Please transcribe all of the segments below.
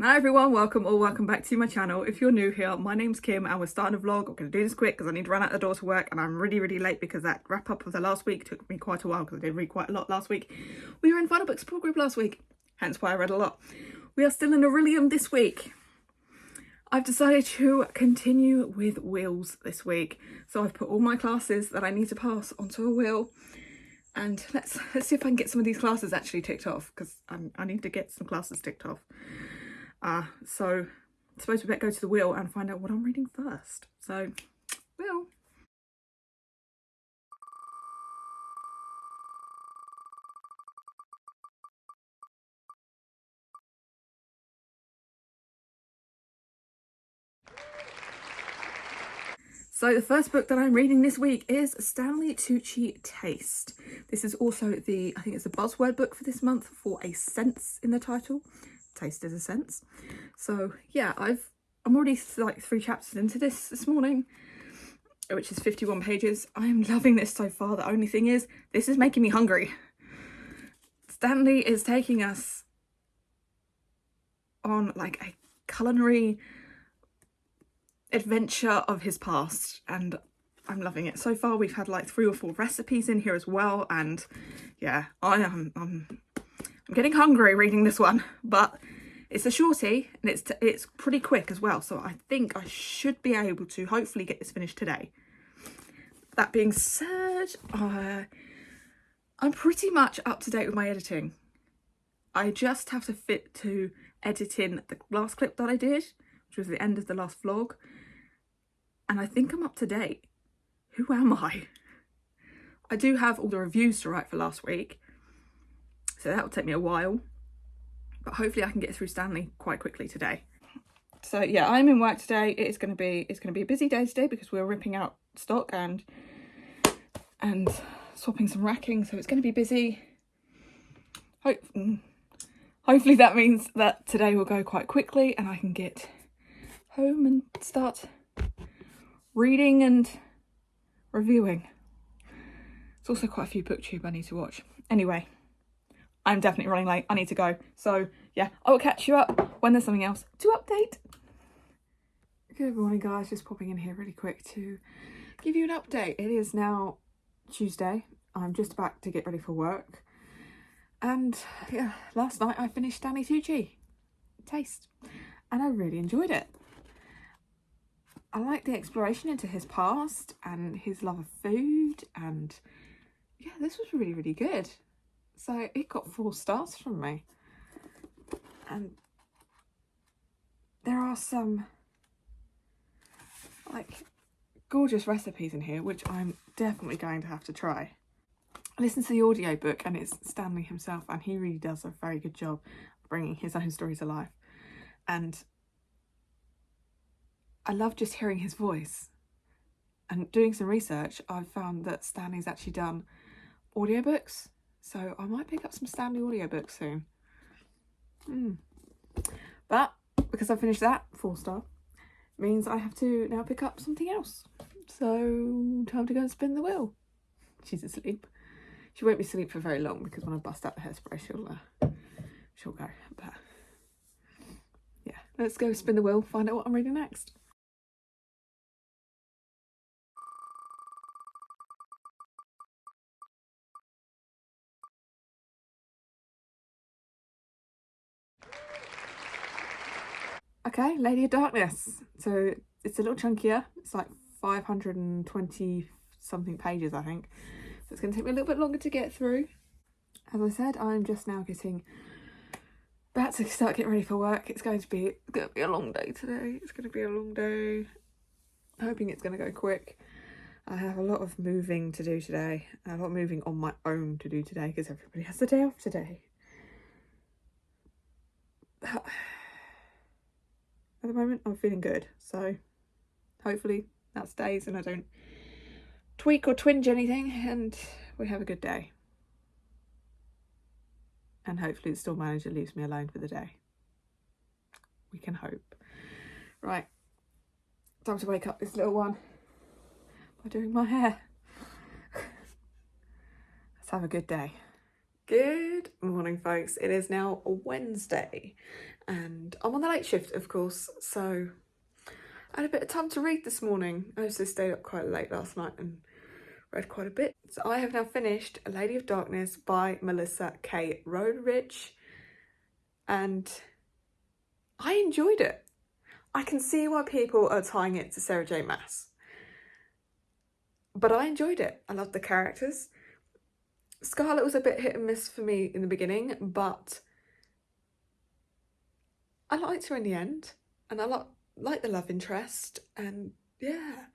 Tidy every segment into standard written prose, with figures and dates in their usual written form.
Hi everyone, welcome or welcome back to my channel. If you're new here, my name's Kim and we're starting a vlog. I'm going to do this quick because I need to run out the door to work and I'm really late because that wrap up of the last week took me quite a while because I did read quite a lot last week. We were in Final Book Support Group last week, hence why I read a lot. We are still in Aurelium this week. I've decided to continue with wheels this week. So I've put all my classes that I need to pass onto a wheel. And let's see if I can get some of these classes actually ticked off because I need to get some classes ticked off. So I suppose we better go to the wheel and find out what I'm reading first. So, wheel. So the first book that I'm reading this week is Stanley Tucci Taste. This is also I think it's a buzzword book for this month for a sense in the title. Taste is a sense. So yeah, I'm already like 3 chapters into this morning, which is 51 pages. I am loving this so far. The only thing is, this is making me hungry. Stanley is taking us on like a culinary adventure of his past and I'm loving it. So far we've had like 3 or 4 recipes in here as well, and yeah, I'm getting hungry reading this one, but it's a shorty and it's pretty quick as well, so I think I should be able to hopefully get this finished today. That being said, I'm pretty much up to date with my editing. I just have to fit to edit in the last clip that I did, which was the end of the last vlog, and I think I'm up to date. Who am I? I do have all the reviews to write for last week, so that will take me a while, but hopefully I can get through Stanley quite quickly today. So yeah, I'm in work today. It's going to be a busy day today because we're ripping out stock and swapping some racking, so it's going to be busy. Hopefully that means that today will go quite quickly and I can get home and start reading and reviewing. There's also quite a few booktube I need to watch. Anyway, I'm definitely running late. I need to go. So yeah, I will catch you up when there's something else to update. Good morning guys, just popping in here really quick to give you an update. It is now Tuesday. I'm just about to get ready for work. And yeah, last night I finished Stanley Tucci Taste and I really enjoyed it. I like the exploration into his past and his love of food, and yeah, this was really good. So it got 4 stars from me. And there are some like gorgeous recipes in here, which I'm definitely going to have to try. I listened to the audiobook and it's Stanley himself and he really does a very good job bringing his own story to life. And I love just hearing his voice. And doing some research, I've found that Stanley's actually done audiobooks. So I might pick up some Stanley audiobooks soon. But because I finished that 4-star, means I have to now pick up something else. So time to go and spin the wheel. She's asleep. She won't be asleep for very long because when I bust out the hairspray, she'll go. But yeah, let's go spin the wheel, find out what I'm reading next. Okay, Lady of Darkness. So it's a little chunkier. It's like 520 something pages, I think. So it's going to take me a little bit longer to get through. As I said, I'm just now about to start getting ready for work. It's going to be a long day today. It's going to be a long day. Hoping it's going to go quick. I have a lot of moving to do today. A lot of moving on my own to do today because everybody has the day off today. But at the moment I'm feeling good, so hopefully that stays and I don't tweak or twinge anything and we have a good day. And hopefully the store manager leaves me alone for the day. We can hope. Right, time to wake up this little one by doing my hair. Let's have a good day. Good Morning, folks. It is now Wednesday and I'm on the late shift, of course, so I had a bit of time to read this morning. I also stayed up quite late last night and read quite a bit. So I have now finished A Lady of Darkness by Melissa K. Routledge and I enjoyed it. I can see why people are tying it to Sarah J. Maas, but I enjoyed it. I loved the characters. Scarlett was a bit hit and miss for me in the beginning, but I liked her in the end, and I like the love interest, and yeah,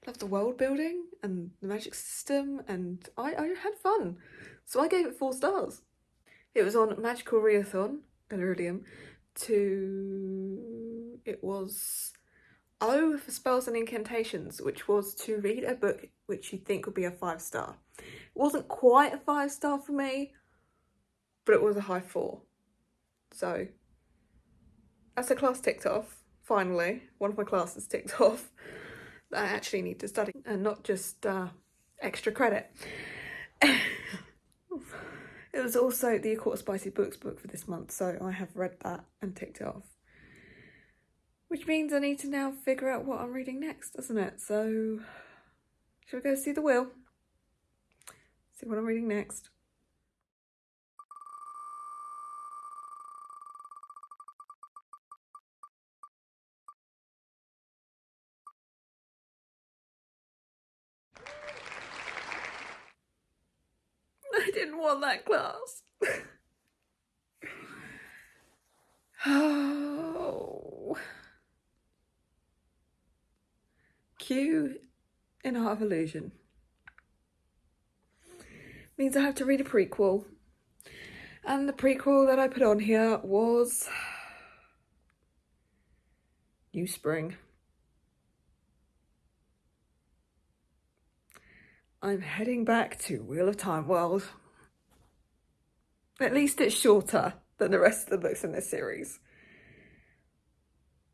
love the world building and the magic system, and I had fun. So I gave it 4 stars. It was on Magical Readathon, Iridium, it was O for Spells and Incantations, which was to read a book which you think would be a 5-star. It wasn't quite a 5-star for me, but it was a high 4. So that's a class ticked off. Finally, one of my classes ticked off that I actually need to study and not just extra credit. It was also the A Court of Spicy Books book for this month, so I have read that and ticked it off. Which means I need to now figure out what I'm reading next, doesn't it? So, shall we go see the wheel? See what I'm reading next. I didn't want that class. Oh. Q in Art of Illusion. Means I have to read a prequel. And the prequel that I put on here was New Spring. I'm heading back to Wheel of Time World. At least it's shorter than the rest of the books in this series.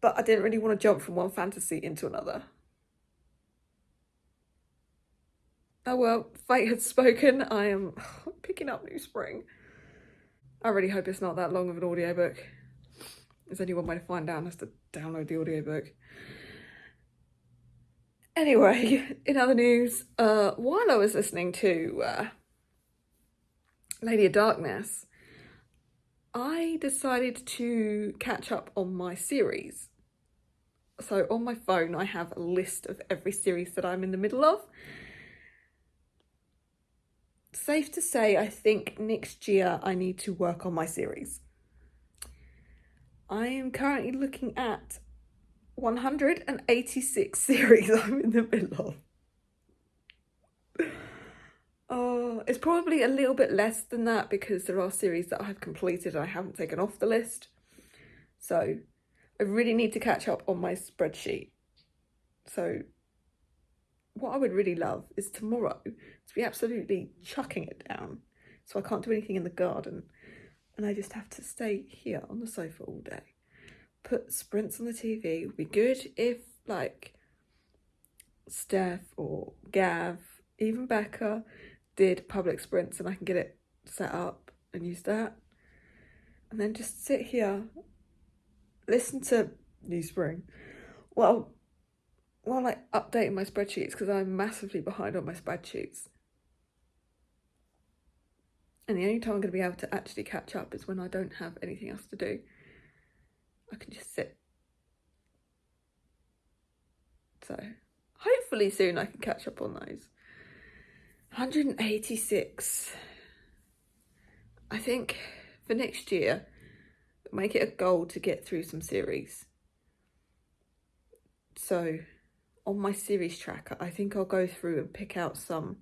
But I didn't really want to jump from one fantasy into another. Oh well, fate had spoken. I am picking up New Spring. I really hope it's not that long of an audiobook. There's only one way to find out, and that's to download the audiobook. Anyway, in other news, while I was listening to Lady of Darkness, I decided to catch up on my series. So on my phone, I have a list of every series that I'm in the middle of. Safe to say, I think next year I need to work on my series. I am currently looking at 186 series I'm in the middle of. It's probably a little bit less than that because there are series that I have completed and I haven't taken off the list. So I really need to catch up on my spreadsheet. So what I would really love is tomorrow to be absolutely chucking it down. So I can't do anything in the garden and I just have to stay here on the sofa all day. Put sprints on the TV. It would be good if like Steph or Gav, even Becca, did public sprints and I can get it set up and use that. And then just sit here, listen to New Spring while like updating my spreadsheets because I'm massively behind on my spreadsheets. And the only time I'm going to be able to actually catch up is when I don't have anything else to do. I can just sit. So hopefully soon I can catch up on those. 186. I think for next year, make it a goal to get through some series. So on my series tracker, I think I'll go through and pick out some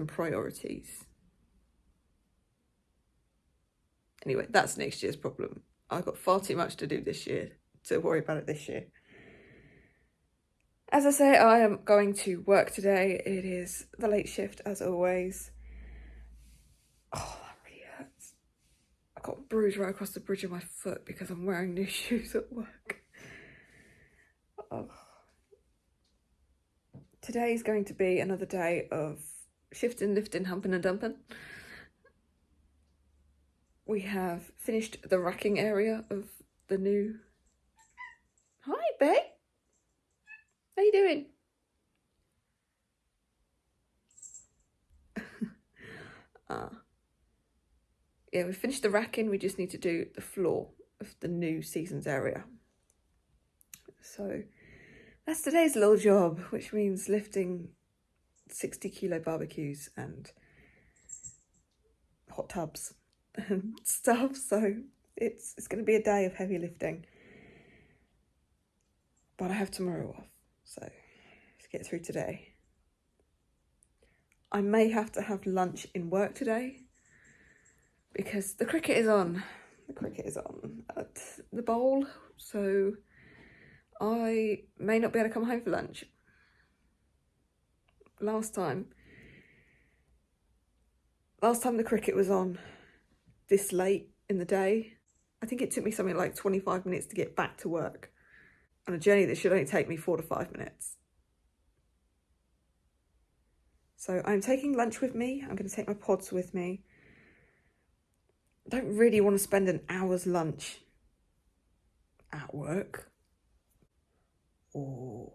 priorities. Anyway, that's next year's problem. I've got far too much to do this year to worry about it this year. As I say, I am going to work today. It is the late shift as always. Oh, that really hurts. I got a bruise right across the bridge of my foot because I'm wearing new shoes at work. Oh. Today is going to be another day of shifting, lifting, humping and dumping. we have finished the racking area of the new... Hi, babe. How you doing? Yeah, we finished the racking. We just need to do the floor of the new seasons area. So that's today's little job, which means lifting 60-kilo barbecues and hot tubs and stuff. So it's going to be a day of heavy lifting. But I have tomorrow off, so let's get through today. I may have to have lunch in work today because the cricket is on. The cricket is on at the bowl, so I may not be able to come home for lunch. Last time the cricket was on this late in the day, I think it took me something like 25 minutes to get back to work on a journey that should only take me 4 to 5 minutes. So I'm taking lunch with me. I'm going to take my pods with me. I don't really want to spend an hour's lunch at work. Oh.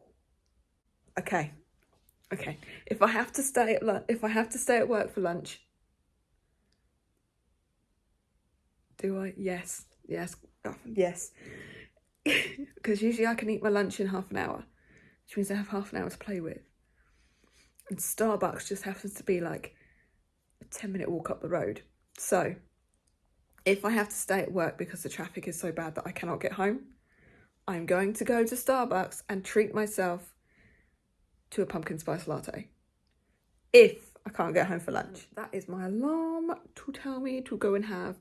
Okay. If I have to stay at work for lunch, do I? Yes. Because usually I can eat my lunch in half an hour, which means I have half an hour to play with. And Starbucks just happens to be like a 10-minute walk up the road. So if I have to stay at work because the traffic is so bad that I cannot get home, I'm going to go to Starbucks and treat myself to a pumpkin spice latte if I can't get home for lunch. That is my alarm to tell me to go and have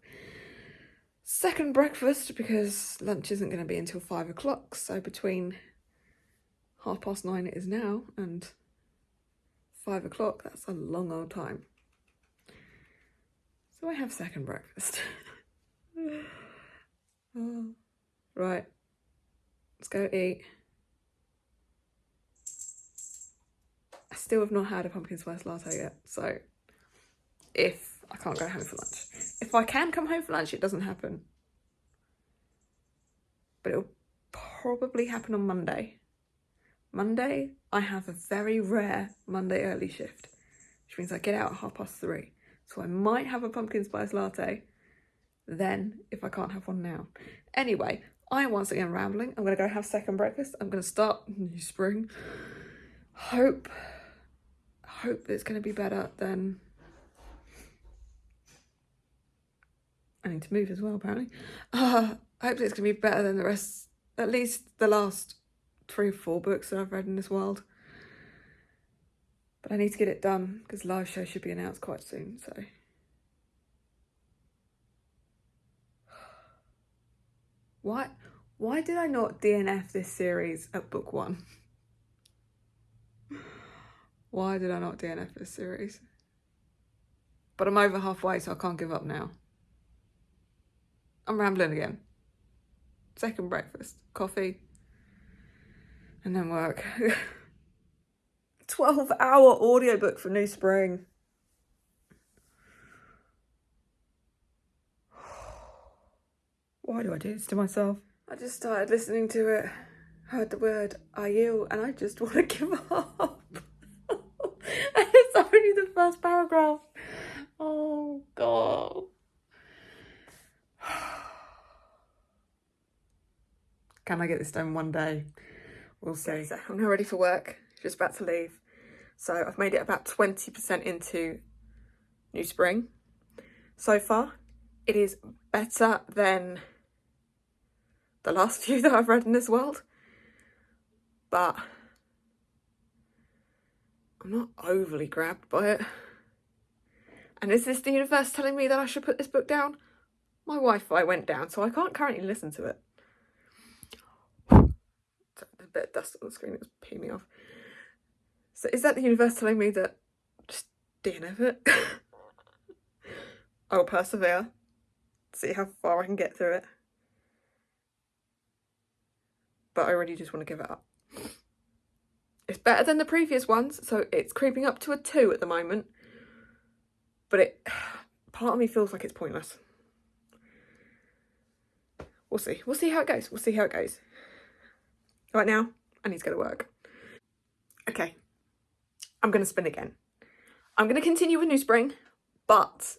second breakfast because lunch isn't going to be until 5 o'clock. So between 9:30 it is now and 5 o'clock, that's a long old time. So I have second breakfast. Oh. Right, let's go eat. I still have not had a pumpkin spice latte yet, so if I can't go home for lunch. If I can come home for lunch, it doesn't happen. But it'll probably happen on Monday. Monday, I have a very rare Monday early shift, which means I get out at 3:30. So I might have a pumpkin spice latte then if I can't have one now. Anyway, I am once again rambling. I'm going to go have second breakfast. I'm going to start new spring. Hope it's going to be better than... I need to move as well, apparently. Hope it's going to be better than the rest, at least the last 3 or 4 books that I've read in this world. But I need to get it done because live show should be announced quite soon, so... Why did I not DNF this series at book 1? Why did I not DNF this series? But I'm over halfway, so I can't give up now. I'm rambling again. Second breakfast, coffee, and then work. 12-hour audiobook for New Spring. Why do I do this to myself? I just started listening to it, heard the word Aiel, and I just want to give up. And it's only the first paragraph. Oh, God. Can I get this done one day? We'll see. So I'm now ready for work, just about to leave. So I've made it about 20% into New Spring. So far, it is better than the last few that I've read in this world. But I'm not overly grabbed by it. And is this the universe telling me that I should put this book down? My Wi-Fi went down, so I can't currently listen to it. A bit of dust on the screen, it was peeing me off. So is that the universe telling me that just DNF it? I will persevere, see how far I can get through it. But I really just want to give it up. It's better than the previous ones, so it's creeping up to a 2 at the moment. But part of me feels like it's pointless. we'll see. We'll see how it goes. We'll see how it goes. Right now, I need to go to work. Okay, I'm going to spin again. I'm going to continue with New Spring, but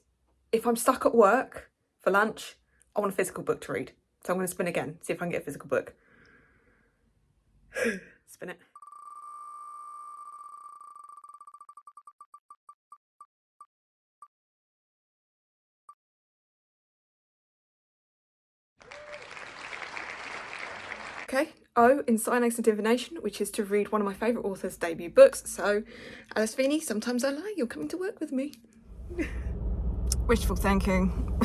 if I'm stuck at work for lunch, I want a physical book to read. So I'm going to spin again, see if I can get a physical book. Spin it. Okay, O in Cyanase and Divination, which is to read one of my favourite authors' debut books. So, Alice Feeney, Sometimes I Lie, you're coming to work with me. Wishful thinking.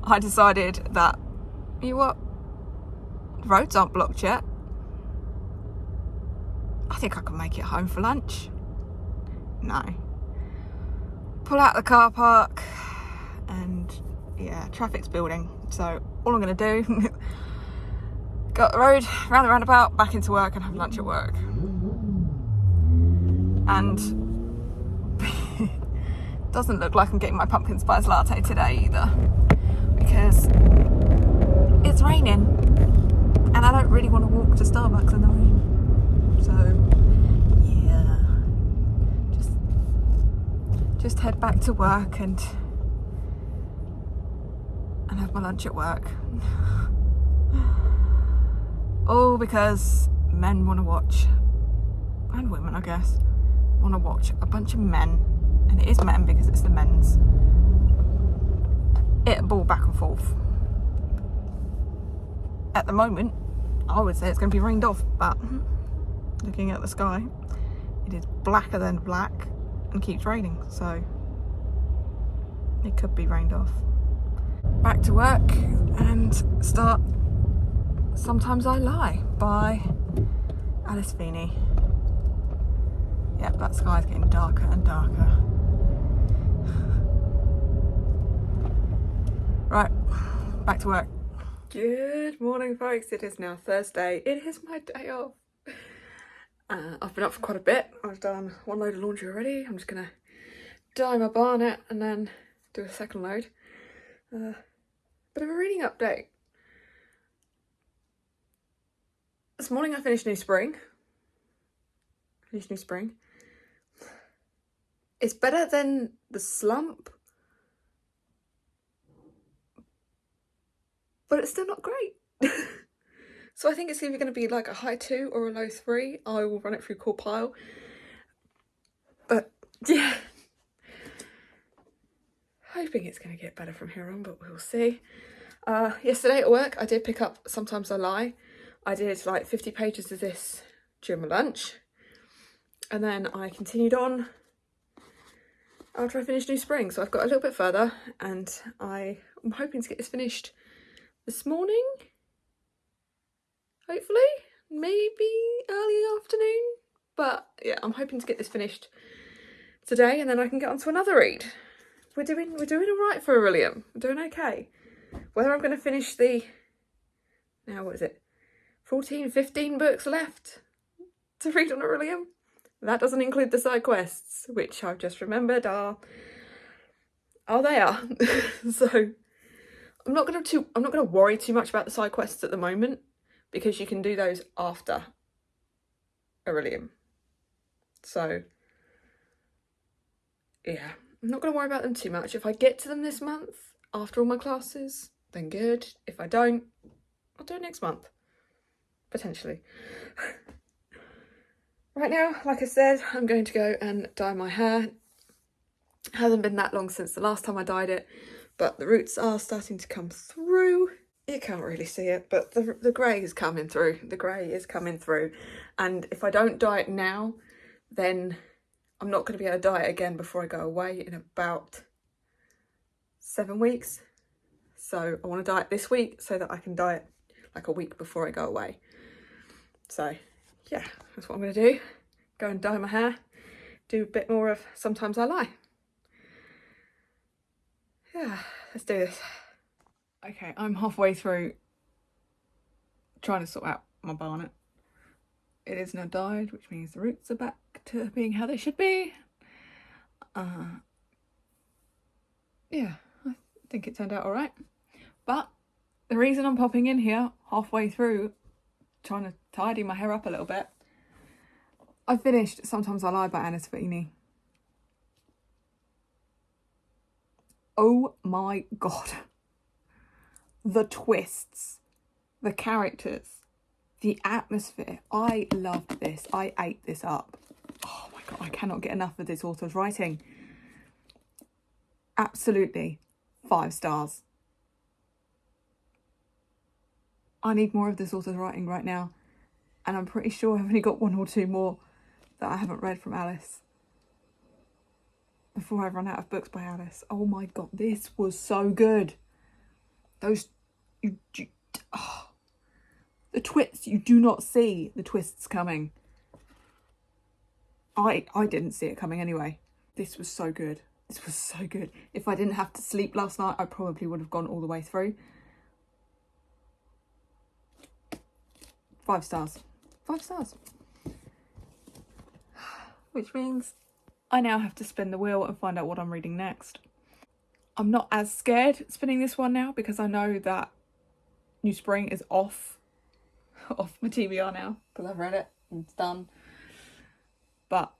I decided that, you know what, the roads aren't blocked yet. I think I can make it home for lunch. No. Pull out the car park and yeah, traffic's building. So all I'm going to do, go up the road, round the roundabout, back into work and have lunch at work. And doesn't look like I'm getting my pumpkin spice latte today either, because it's raining and I don't really want to walk to Starbucks in the rain. So yeah, just head back to work and have my lunch at work. All because men want to watch, and women I guess, want to watch a bunch of men, and it is men because it's the men's, hit a ball back and forth. At the moment, I would say it's going to be rained off, but looking at the sky, it is blacker than black and keeps raining, so it could be rained off. Back to work and start Sometimes I Lie by Alice Feeney. Yep, that sky's getting darker and darker. Right, back to work. Good morning, folks. It is now Thursday. It is my day off. I've been up for quite a bit. I've done one load of laundry already. I'm just going to dye my barnet and then do a second load. Bit of a reading update. This morning I finished New Spring. It's better than The Slump, but it's still not great. So I think it's either going to be like a high 2 or a low 3. I will run it through Compile. But yeah, hoping it's going to get better from here on, but we'll see. Yesterday at work I did pick up Sometimes I Lie. I did like 50 pages of this during my lunch, and then I continued on after I finished New Spring. So I've got a little bit further, and I'm hoping to get this finished this morning, hopefully, maybe early afternoon. But yeah, I'm hoping to get this finished today, and then I can get on to another read. We're doing all right for Aurelium. We're doing okay. Whether I'm going to finish the, now what is it, 14, 15 books left to read on Aurelium. That doesn't include the side quests, which I've just remembered are there. So I'm not going to worry too much about the side quests at the moment, because you can do those after Aurelium. So yeah, I'm not going to worry about them too much. If I get to them this month after all my classes, then good. If I don't, I'll do it next month, potentially. Right now, like I said, I'm going to go and dye my hair. It hasn't been that long since the last time I dyed it, but the roots are starting to come through. You can't really see it, but the grey is coming through. The grey is coming through. And if I don't dye it now, then I'm not going to be able to dye it again before I go away in about 7 weeks. So I want to dye it this week so that I can dye it like a week before I go away. So yeah, that's what I'm going to do. Go and dye my hair. Do a bit more of Sometimes I Lie. Yeah, let's do this. Okay, I'm halfway through trying to sort out my barnet. It is now dyed, which means the roots are back to being how they should be. Yeah, I think it turned out all right. But The reason I'm popping in here halfway through, trying to tidy my hair up a little bit, I finished Sometimes I Lie by Anna Svini. Oh my god. The twists, the characters, the atmosphere. I loved this. I ate this up. Oh my god, I cannot get enough of this author's writing. Absolutely 5 stars. I need more of this author's writing right now. And I'm pretty sure I've only got 1 or 2 more that I haven't read from Alice before I run out of books by Alice. Oh my god, this was so good. Those, the twists, you do not see the twists coming. I didn't see it coming anyway. This was so good. This was so good. If I didn't have to sleep last night, I probably would have gone all the way through. 5 stars. 5 stars. Which means I now have to spin the wheel and find out what I'm reading next. I'm not as scared spinning this one now because I know that New Spring is off my TBR now because I've read it and it's done. But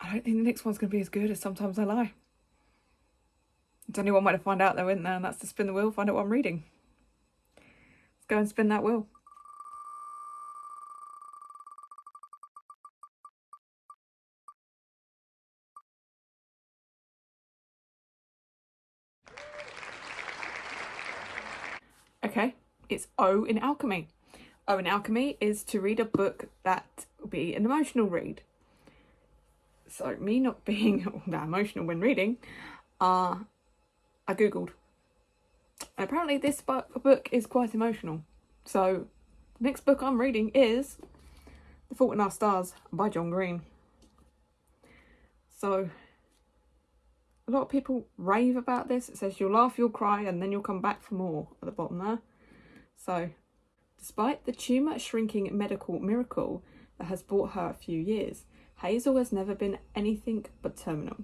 I don't think the next one's going to be as good as Sometimes I Lie. There's only one way to find out though, isn't there? And that's to spin the wheel, find out what I'm reading. Let's go and spin that wheel. Okay, it's O in Alchemy. O in Alchemy is to read a book that will be an emotional read. So me not being all that emotional when reading, I googled. And apparently this book is quite emotional. So the next book I'm reading is The Fault in Our Stars by John Green. So a lot of people rave about this. It says you'll laugh, you'll cry, and then you'll come back for more at the bottom there. So despite the tumour shrinking medical miracle that has brought her a few years, Hazel has never been anything but terminal.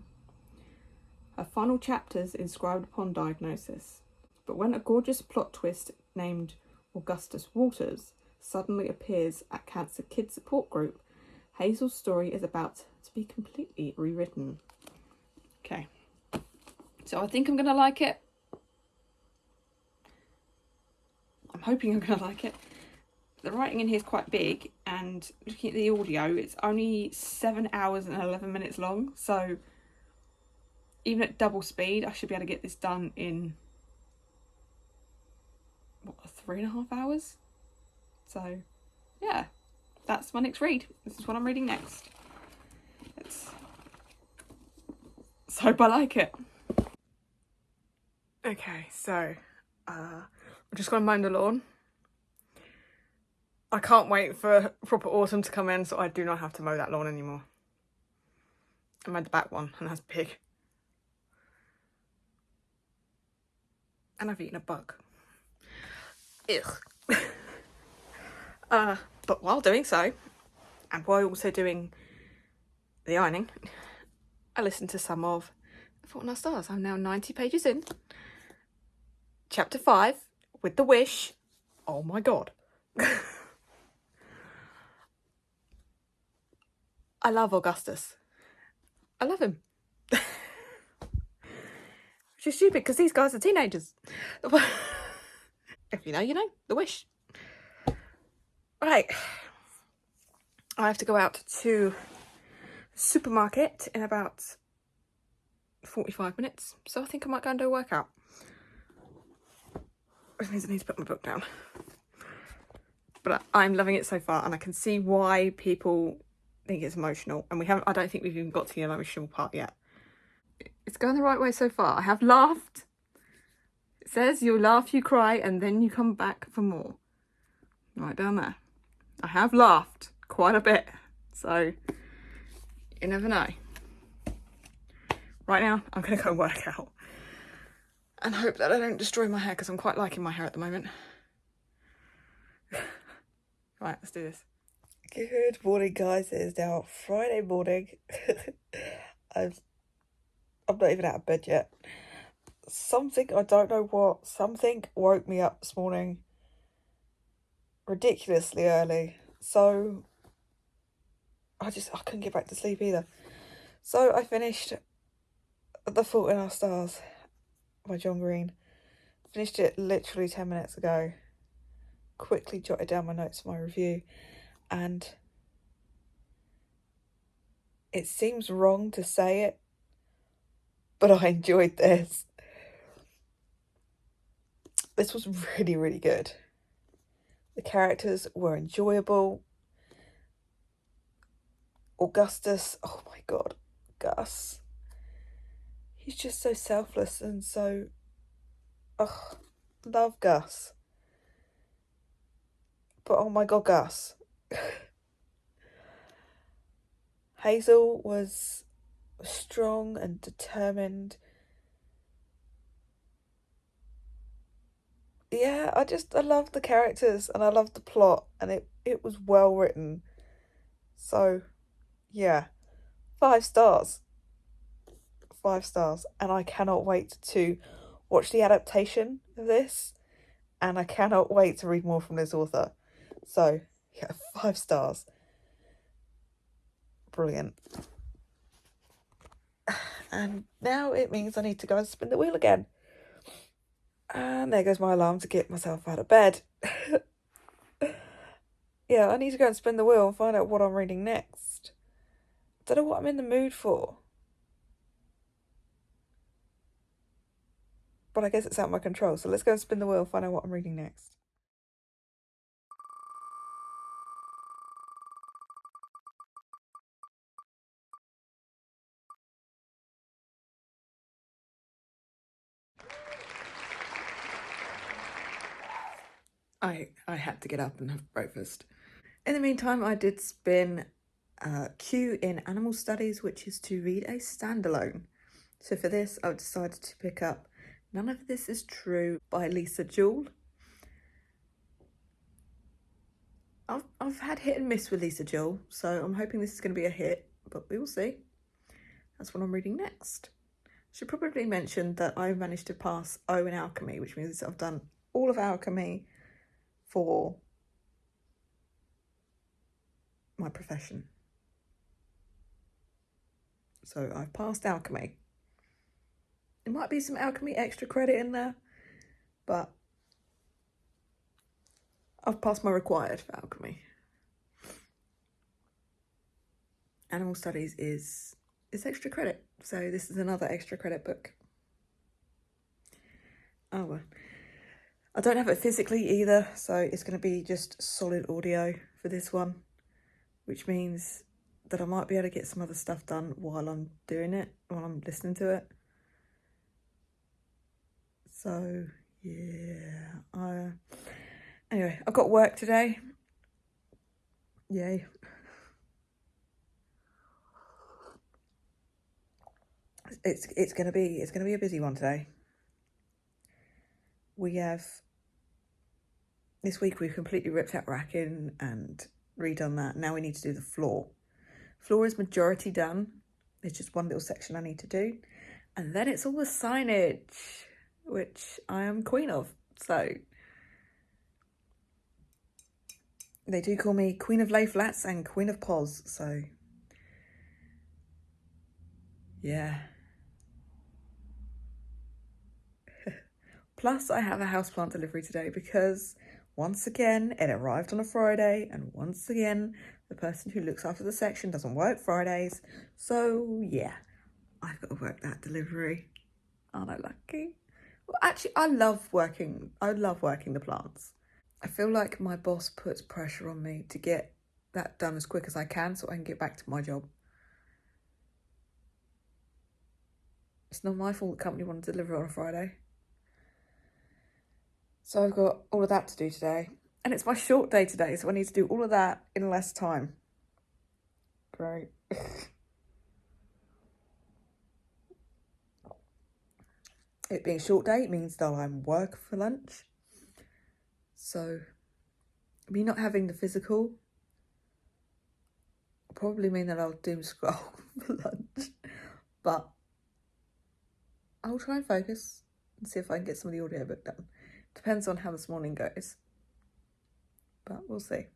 Her final chapters inscribed upon diagnosis. But when a gorgeous plot twist named Augustus Waters suddenly appears at Cancer Kids Support Group, Hazel's story is about to be completely rewritten. Okay, so I think I'm going to like it. I'm hoping I'm going to like it. The writing in here is quite big, and looking at the audio, it's only 7 hours and 11 minutes long. So even at double speed, I should be able to get this done in, what, 3.5 hours? So yeah, that's my next read. This is what I'm reading next. So hope I like it. Okay, so I'm just going to mow the lawn. I can't wait for proper autumn to come in so I do not have to mow that lawn anymore. I mowed the back one and that's big. And I've eaten a bug. Ugh. But while doing so, and while also doing the ironing, I listened to some of The Fault in Our Stars. I'm now 90 pages in. Chapter 5, with the wish. Oh my god. I love Augustus. I love him. Which is stupid because these guys are teenagers. If you know, you know. The wish. Right. I have to go out to the supermarket in about 45 minutes. So I think I might go and do a workout. Which means I need to put my book down. But I'm loving it so far, and I can see why people think it's emotional. And I don't think we've even got to the emotional part yet. It's going the right way so far. I have laughed. It says you laugh, you cry, and then you come back for more. Right down there. I have laughed quite a bit. So you never know. Right now, I'm going to go work out. And hope that I don't destroy my hair, because I'm quite liking my hair at the moment. Right, let's do this. Good morning, guys. It is now Friday morning. I'm not even out of bed yet. something, I don't know what, something woke me up this morning ridiculously early. So I couldn't get back to sleep either. So I finished The Fault in Our Stars by John Green. Finished it literally 10 minutes ago. Quickly jotted down my notes for my review, and it seems wrong to say it, but I enjoyed this. This was really, really good. The characters were enjoyable. Augustus, oh my god, Gus. He's just so selfless and so... Ugh, love Gus. But oh my god, Gus. Hazel was strong and determined. Yeah, I loved the characters and I loved the plot, and it was well written. So, yeah, 5 stars. 5 stars. And I cannot wait to watch the adaptation of this, and I cannot wait to read more from this author. So, yeah, 5 stars. Brilliant. And now it means I need to go and spin the wheel again. And there goes my alarm to get myself out of bed. Yeah, I need to go and spin the wheel and find out what I'm reading next. Don't know what I'm in the mood for. But I guess it's out of my control. So let's go and spin the wheel and find out what I'm reading next. I had to get up and have breakfast. In the meantime, I did spin Q in Animal Studies, which is to read a standalone. So for this, I've decided to pick up None of This Is True by Lisa Jewell. I've had hit and miss with Lisa Jewell, so I'm hoping this is going to be a hit, but we will see. That's what I'm reading next. Should probably mention that I managed to pass O in Alchemy, which means I've done all of Alchemy for my profession. So I've passed Alchemy. There might be some Alchemy extra credit in there, but I've passed my required for Alchemy. Animal Studies is extra credit, so this is another extra credit book. Oh well. I don't have it physically either, so it's going to be just solid audio for this one, which means that I might be able to get some other stuff done while I'm doing it, while I'm listening to it. So, yeah. Anyway, I've got work today. Yay. It's gonna be a busy one today. This week we've completely ripped out racking and redone that. Now we need to do the floor. Floor is majority done. There's just one little section I need to do. And then it's all the signage, which I am queen of. So they do call me Queen of Lay Flats and Queen of Pos. So yeah. Plus I have a houseplant delivery today because once again it arrived on a Friday, and once again the person who looks after the section doesn't work Fridays. So yeah, I've got to work that delivery. Aren't I lucky? Well, actually, I love working the plants. I feel like my boss puts pressure on me to get that done as quick as I can so I can get back to my job. It's not my fault the company want to deliver on a Friday. So I've got all of that to do today. And it's my short day today, so I need to do all of that in less time. Great. It being a short day means that I'm work for lunch. So me not having the physical will probably mean that I'll doom scroll for lunch. But I'll try and focus. and see if I can get some of the audiobook done. Depends on how this morning goes, but we'll see.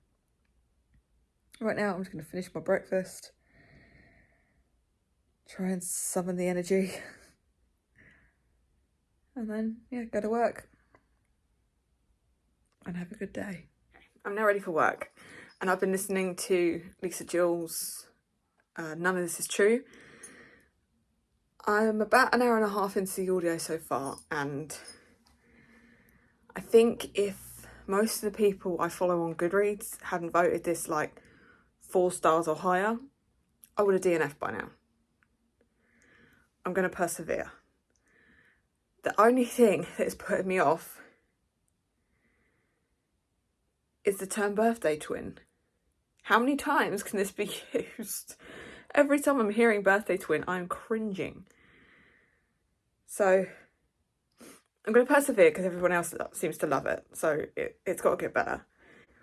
Right now I'm just going to finish my breakfast, try and summon the energy, and then, yeah, go to work and have a good day. I'm now ready for work, and I've been listening to Lisa Jewell's None of This Is True. I'm about an hour and a half into the audio so far, and I think if most of the people I follow on Goodreads hadn't voted this like 4 stars or higher, I would have DNF'd by now. I'm going to persevere. The only thing that is putting me off is the term birthday twin. How many times can this be used? Every time I'm hearing birthday twin, I'm cringing. So I'm going to persevere because everyone else seems to love it. So it's got to get better.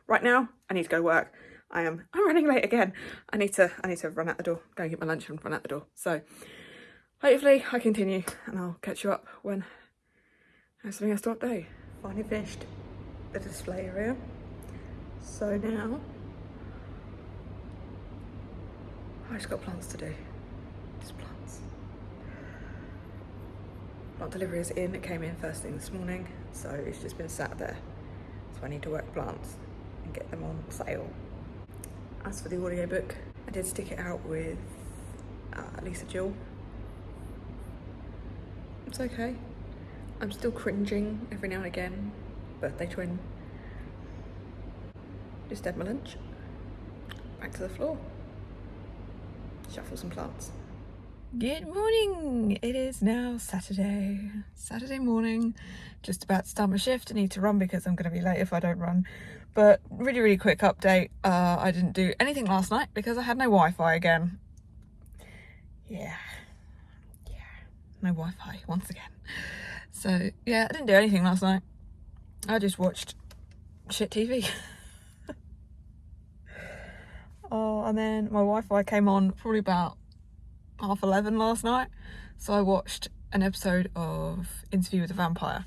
Right now, I need to go to work. I'm running late again. I need to run out the door, go and get my lunch and run out the door. So hopefully I continue and I'll catch you up when I have something else to update. Finally finished the display area. So now I just got plants to do. Just plants. Plant delivery is in. It came in first thing this morning, so it's just been sat there. So I need to work plants and get them on sale. As for the audiobook, I did stick it out with Lisa Jewell. It's okay. I'm still cringing every now and again. Birthday twin. Just had my lunch. Back to the floor. Shuffle some plants. Good morning. It is now Saturday morning. Just about to start my shift. I need to run because I'm going to be late if I don't run. But really quick update. I didn't do anything last night because I had no Wi-Fi again. Yeah, no Wi-Fi once again. So yeah, I didn't do anything last night. I just watched shit TV. Oh, and then my Wi-Fi came on probably about 11:30 last night. So I watched an episode of Interview with a Vampire.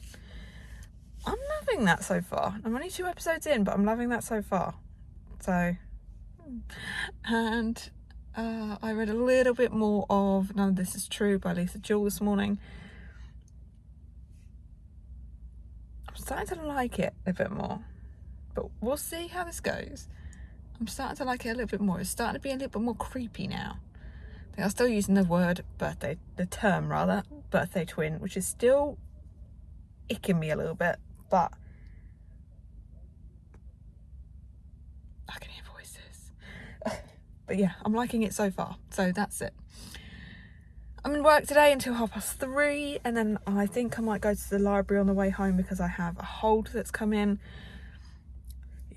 I'm loving that so far. I'm only 2 episodes in, but I'm loving that so far. So, and I read a little bit more of None of This Is True by Lisa Jewell this morning. I'm starting to like it a bit more, but we'll see how this goes. I'm starting to like it a little bit more. It's starting to be a little bit more creepy now. They are still using the term birthday twin, which is still icking me a little bit, but I can hear voices. But yeah, I'm liking it so far. So that's it. I'm in work today until 3:30, and then I think I might go to the library on the way home because I have a hold that's come in.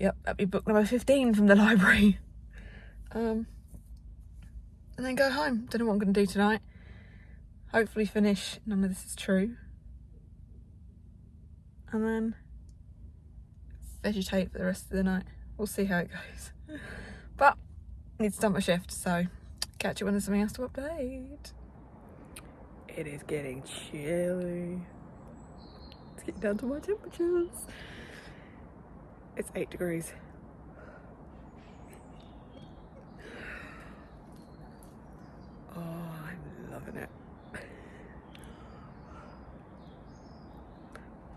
Yep, that'd be book number 15 from the library. And then go home. Don't know what I'm going to do tonight. Hopefully finish None of This Is True. And then vegetate for the rest of the night. We'll see how it goes. But I need to start my shift, so catch you when there's something else to update. It is getting chilly. It's getting down to my temperatures. It's 8 degrees. Oh, I'm loving it.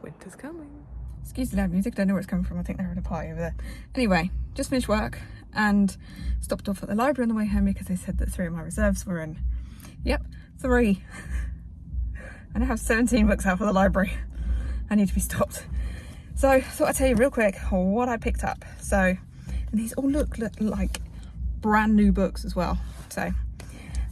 Winter's coming. Excuse the loud music, don't know where it's coming from. I think they're having a party over there. Anyway, just finished work and stopped off at the library on the way home because they said that 3 of my reserves were in. Yep, 3. I now have 17 books out for the library. I need to be stopped. So I thought I'd tell you real quick what I picked up. So, and these all look like brand new books as well. So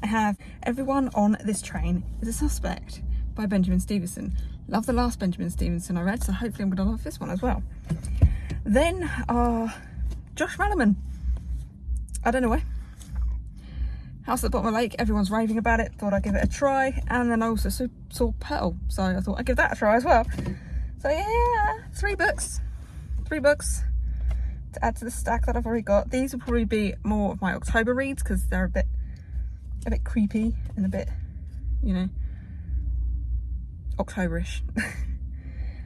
I have Everyone on This Train is a Suspect by Benjamin Stevenson. Love the last Benjamin Stevenson I read, so hopefully I'm going to love this one as well. Then Josh Malerman. I don't know why. House at the Bottom of the Lake, everyone's raving about it. Thought I'd give it a try. And then I also saw Pearl, so I thought I'd give that a try as well. So yeah, 3 books. 3 books to add to the stack that I've already got. These will probably be more of my October reads because they're a bit creepy and a bit, you know, Octoberish.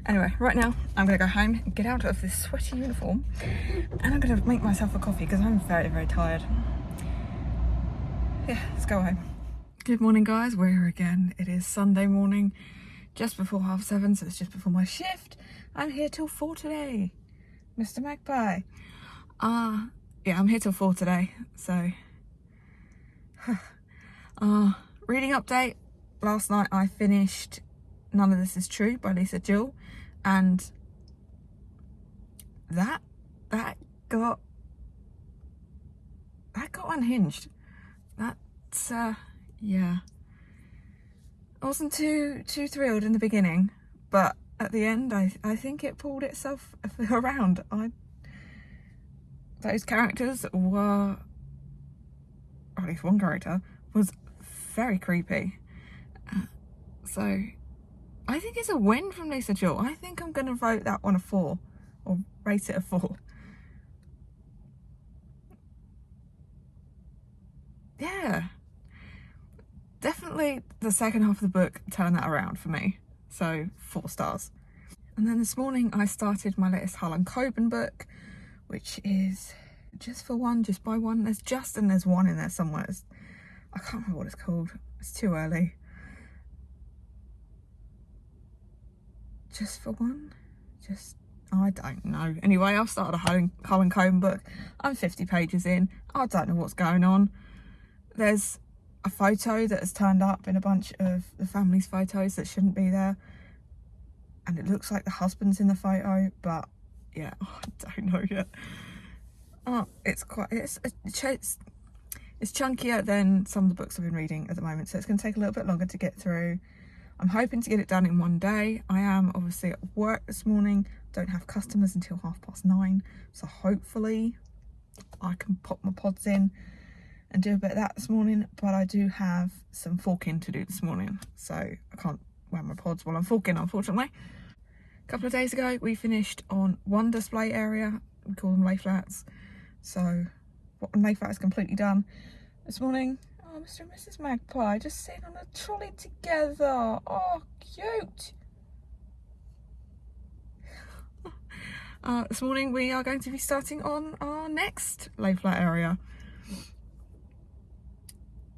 Anyway, right now I'm gonna go home, get out of this sweaty uniform, and I'm gonna make myself a coffee because I'm very, very tired. Yeah, let's go home. Good morning, guys. We're here again. It is Sunday morning, just before 7:30, so it's just before my shift. I'm here till 4 today, Mr. Magpie. Yeah, I'm here till 4 today, so reading update. Last night I finished None of This Is True by Lisa Jewell, and that got unhinged. That's yeah, I wasn't too thrilled in the beginning, but at the end I think it pulled itself around. Those characters were, or at least one character was very creepy, so I think it's a win from Lisa Jewell. I think I'm going to vote that one a 4, or rate it a 4. Yeah, definitely the second half of the book turned that around for me, so 4 stars. And then this morning I started my latest Harlan Coben book, which is Just for One, Just by One. There's just and there's one in there somewhere. I can't remember what it's called. It's too early. Just for One? I don't know. Anyway, I've started a Harlan Coben book. I'm 50 pages in. I don't know what's going on. There's a photo that has turned up in a bunch of the family's photos that shouldn't be there. And it looks like the husband's in the photo, but yeah, I don't know yet. It's chunkier than some of the books I've been reading at the moment, so it's going to take a little bit longer to get through. I'm hoping to get it done in one day. I am obviously at work this morning, don't have customers until 9:30, so hopefully I can pop my pods in and do a bit of that this morning, but I do have some forking to do this morning, so I can't wear my pods while I'm forking, unfortunately. A couple of days ago we finished on one display area. We call them lay flats, so one lay flat is completely done. This morning, oh, Mr. and Mrs. Magpie just sitting on a trolley together. Oh, cute. This morning we are going to be starting on our next lay flat area.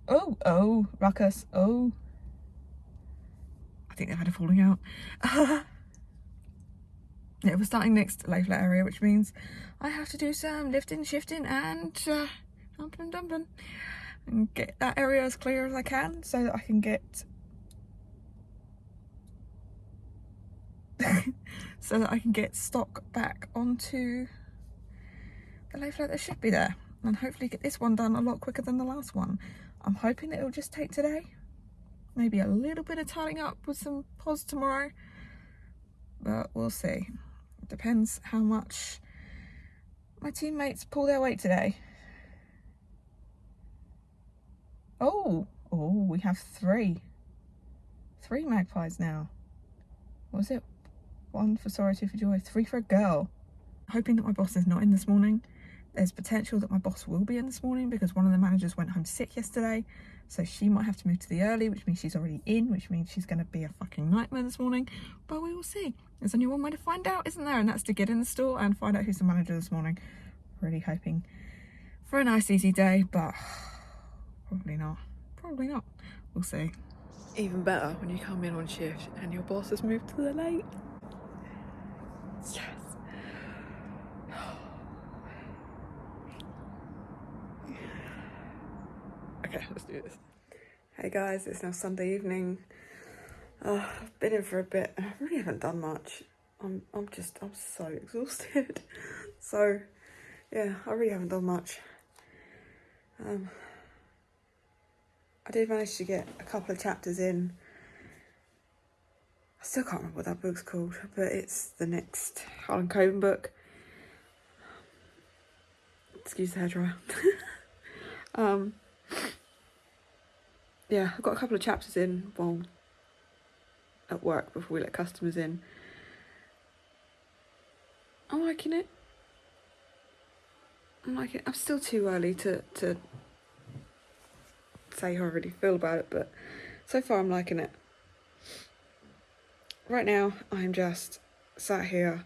Oh, ruckus. Oh, I think they've had a falling out. Yeah, we're starting next lay flat area, which means I have to do some lifting, shifting, and dumping, and get that area as clear as I can so that I can get stock back onto the lay flat that should be there, and hopefully get this one done a lot quicker than the last one. I'm hoping that it'll just take today, maybe a little bit of tidying up with some pods tomorrow, but we'll see. It depends how much my teammates pull their weight today. Oh, we have three magpies now. What was it? 1 for sorrow, 2 for joy, 3 for a girl. Hoping that my boss is not in this morning. There's potential that my boss will be in this morning because one of the managers went home sick yesterday, so she might have to move to the early, which means she's already in, which means she's going to be a fucking nightmare this morning, but we will see. There's only one way to find out, isn't there? And that's to get in the store and find out who's the manager this morning. Really hoping for a nice easy day, but probably not. We'll see. Even better when you come in on shift and your boss has moved to the late. Yes. Okay, let's do this. Hey guys, it's now Sunday evening. I've been in for a bit and I really haven't done much. I'm so exhausted. So yeah, I really haven't done much. I did manage to get a couple of chapters in. I still can't remember what that book's called, but it's the next Harlan Coben book. Excuse the hairdryer. Yeah, I've got a couple of chapters in while at work before we let customers in. I'm liking it. I'm still too early to say how I really feel about it, but so far I'm liking it. right now I'm just sat here.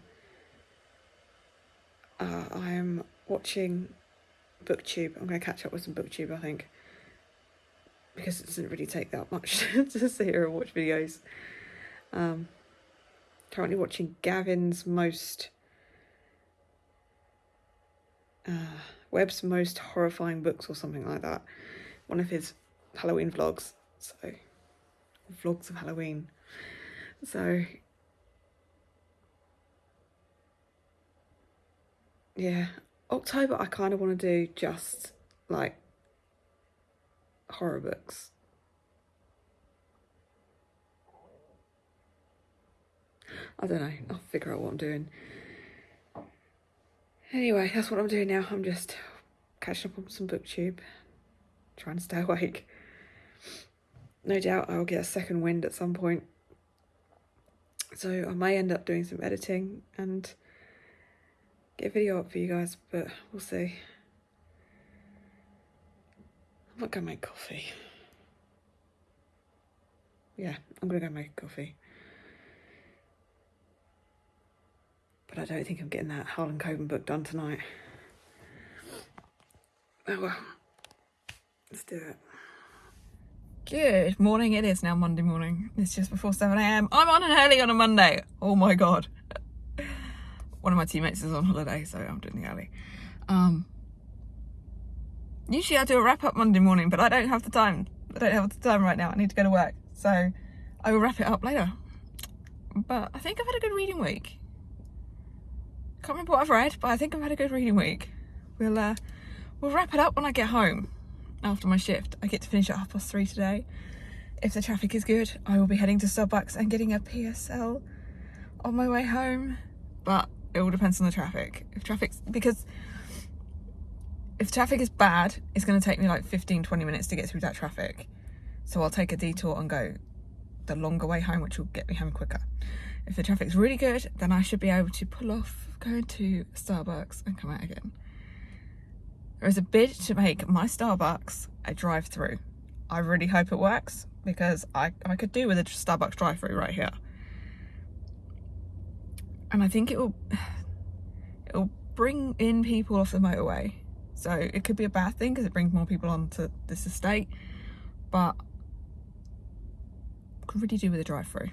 I'm watching BookTube. I'm going to catch up with some BookTube, I think, because it doesn't really take that much to sit here and watch videos. Currently watching Gavin's Webb's most horrifying books or something like that. One of his Halloween vlogs. So, vlogs of Halloween. So, yeah, October I kind of want to do just like horror books. I don't know, I'll figure out what I'm doing. Anyway, that's what I'm doing now. I'm just catching up on some BookTube, trying to stay awake. No doubt I'll get a second wind at some point. So I may end up doing some editing and get a video up for you guys, but we'll see. I'm not going to make coffee. Yeah, I'm going to go make coffee. But I don't think I'm getting that Harlan Coben book done tonight. Oh well, let's do it. Good morning, it is now Monday morning. It's just before 7 AM. I'm on an early on a Monday. Oh my God. One of my teammates is on holiday, so I'm doing the early. Usually I do a wrap up Monday morning, but I don't have the time. I don't have the time right now. I need to go to work. So I will wrap it up later. But I think I've had a good reading week. Can't remember what I've read, but I think I've had a good reading week. We'll wrap it up when I get home after my shift. I get to finish at 3:30 today. If the traffic is good, I will be heading to Starbucks and getting a PSL on my way home. But it all depends on the traffic. If traffic is bad, it's going to take me like 15-20 minutes to get through that traffic. So I'll take a detour and go the longer way home, which will get me home quicker. If the traffic's really good, then I should be able to pull off, go to Starbucks and come out again. There is a bid to make my Starbucks a drive-through. I really hope it works, because I could do with a Starbucks drive-through right here. And I think it'll bring in people off the motorway. So it could be a bad thing because it brings more people onto this estate, but I could really do with a drive-through.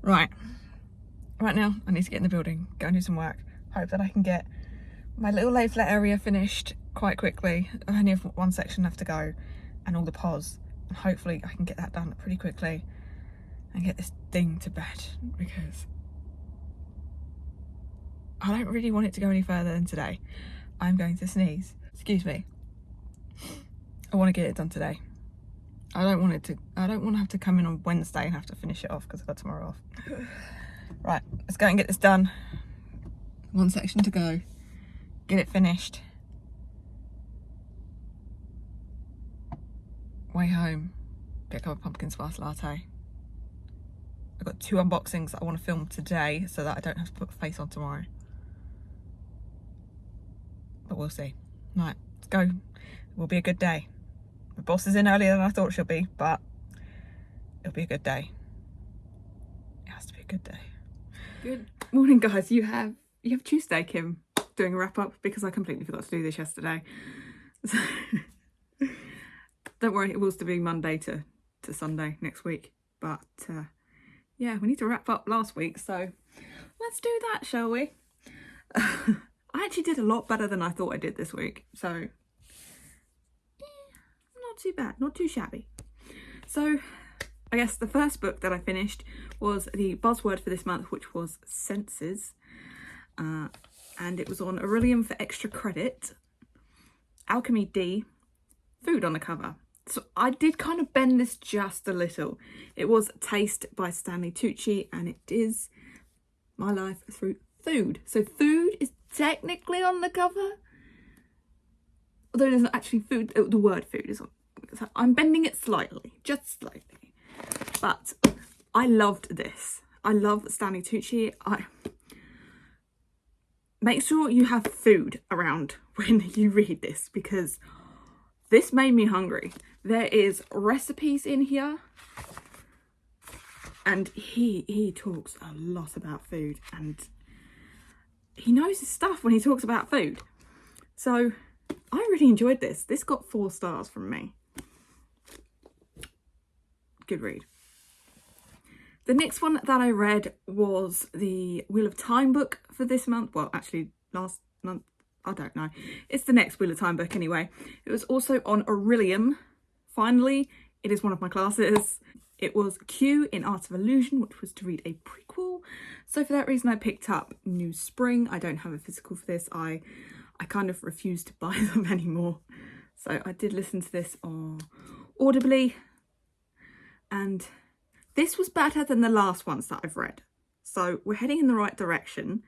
Right now I need to get in the building, go and do some work. Hope that I can get my little leaflet area finished quite quickly. I only have one section left to go and all the pause, and hopefully I can get that done pretty quickly and get this thing to bed, because I don't really want it to go any further than today. I'm going to sneeze. Excuse me. I want to get it done today. I don't want to have to come in on Wednesday and have to finish it off because I've got tomorrow off. Right, let's go and get this done. One section to go. Get it finished. Way home. Get a cup of pumpkin spice latte. I've got 2 unboxings that I want to film today so that I don't have to put a face on tomorrow. But we'll see. Right, let's go. It will be a good day. My boss is in earlier than I thought she'll be, but it'll be a good day. It has to be a good day. Good morning, guys. You have Tuesday, Kim, doing a wrap up because I completely forgot to do this yesterday. So don't worry, it will still be Monday to Sunday next week. But yeah, we need to wrap up last week, so let's do that, shall we? I actually did a lot better than I thought I did this week, so not too bad, not too shabby. So I guess the first book that I finished was the buzzword for this month, which was Senses, and it was on Aurelium for extra credit. Alchemy D, food on the cover. So I did kind of bend this just a little. It was Taste by Stanley Tucci, and it is my life through food. So food is technically on the cover, although there's not actually food. The word food is on. So I'm bending it slightly, just slightly. But I loved this. I love Stanley Tucci. Make sure you have food around when you read this, because this made me hungry. There is recipes in here. And he talks a lot about food, and he knows his stuff when he talks about food. So I really enjoyed this. This got 4 stars from me. Good read. The next one that I read was the Wheel of Time book for this month. Well, actually last month, I don't know. It's the next Wheel of Time book anyway. It was also on Aurelium. Finally, it is one of my classes. It was Q in Art of Illusion, which was to read a prequel. So for that reason, I picked up New Spring. I don't have a physical for this. I kind of refuse to buy them anymore. So I did listen to this audibly. And this was better than the last ones that I've read. So we're heading in the right direction.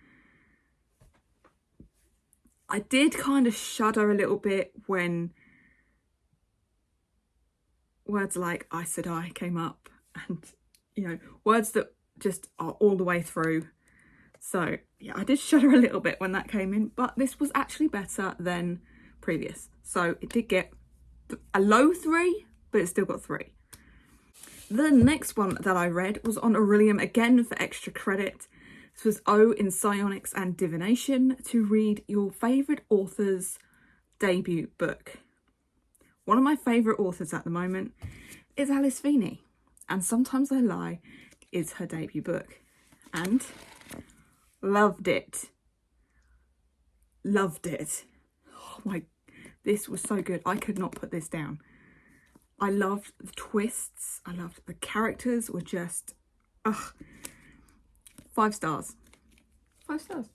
I did kind of shudder a little bit when words like I said I came up, and, you know, words that just are all the way through. So yeah, I did shudder a little bit when that came in, but this was actually better than previous. So it did get a low 3, but it still got 3. The next one that I read was on Aurelium again for extra credit. This was O in Psionics and Divination, to read your favourite author's debut book. One of my favourite authors at the moment is Alice Feeney, and Sometimes I Lie is her debut book. And loved it. Loved it. Oh my, this was so good. I could not put this down. I loved the twists. I loved the characters were just, 5 stars. 5 stars.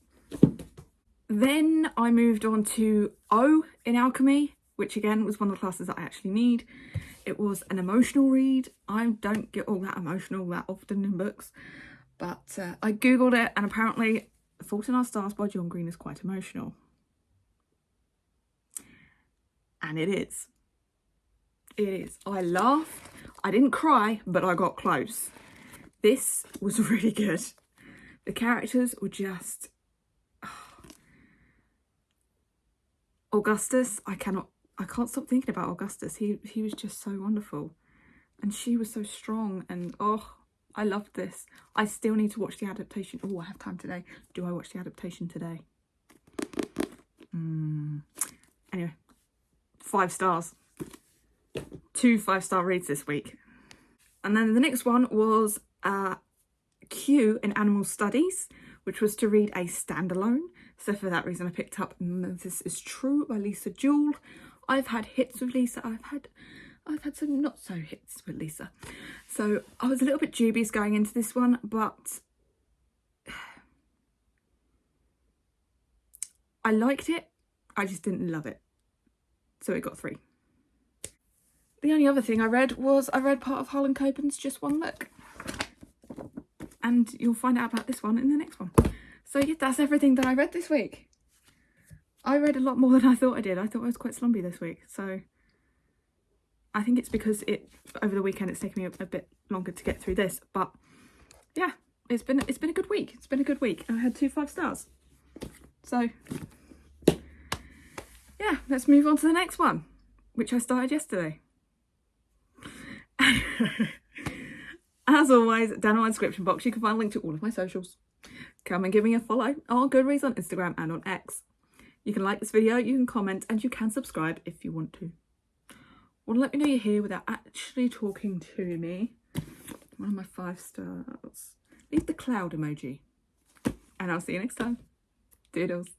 Then I moved on to O in Alchemy, which again was one of the classes that I actually need. It was an emotional read. I don't get all that emotional that often in books, but I googled it, and apparently Fault in Our Stars by John Green is quite emotional. And it is. It is. I laughed. I didn't cry, but I got close. This was really good. The characters were just... Augustus, I can't stop thinking about Augustus. He was just so wonderful. And she was so strong, and I loved this. I still need to watch the adaptation. Oh, I have time today. Do I watch the adaptation today? Anyway, 5 stars. 2 5-star reads this week. And then the next one was Q in Animal Studies, which was to read a standalone. So for that reason I picked up This Is True by Lisa Jewell. I've had hits with Lisa. I've had some not so hits with Lisa. So I was a little bit dubious going into this one, but I liked it. I just didn't love it. So it got 3. The only other thing I read part of Harlan Coben's Just One Look. And you'll find out about this one in the next one. So yeah, that's everything that I read this week. I read a lot more than I thought I did. I thought I was quite slumpy this week. So I think it's because over the weekend it's taken me a bit longer to get through this. But yeah, it's been a good week. It's been a good week. I had 2 5 stars. So yeah, let's move on to the next one, which I started yesterday. As always, down in my description box you can find a link to all of my socials. Come and give me a follow on Goodreads on Instagram and on X. You can like this video, you can comment, and you can subscribe if you want to. Want to let me know you're here without actually talking to me? One of my 5 stars. Leave the cloud emoji. And I'll see you next time. Doodles.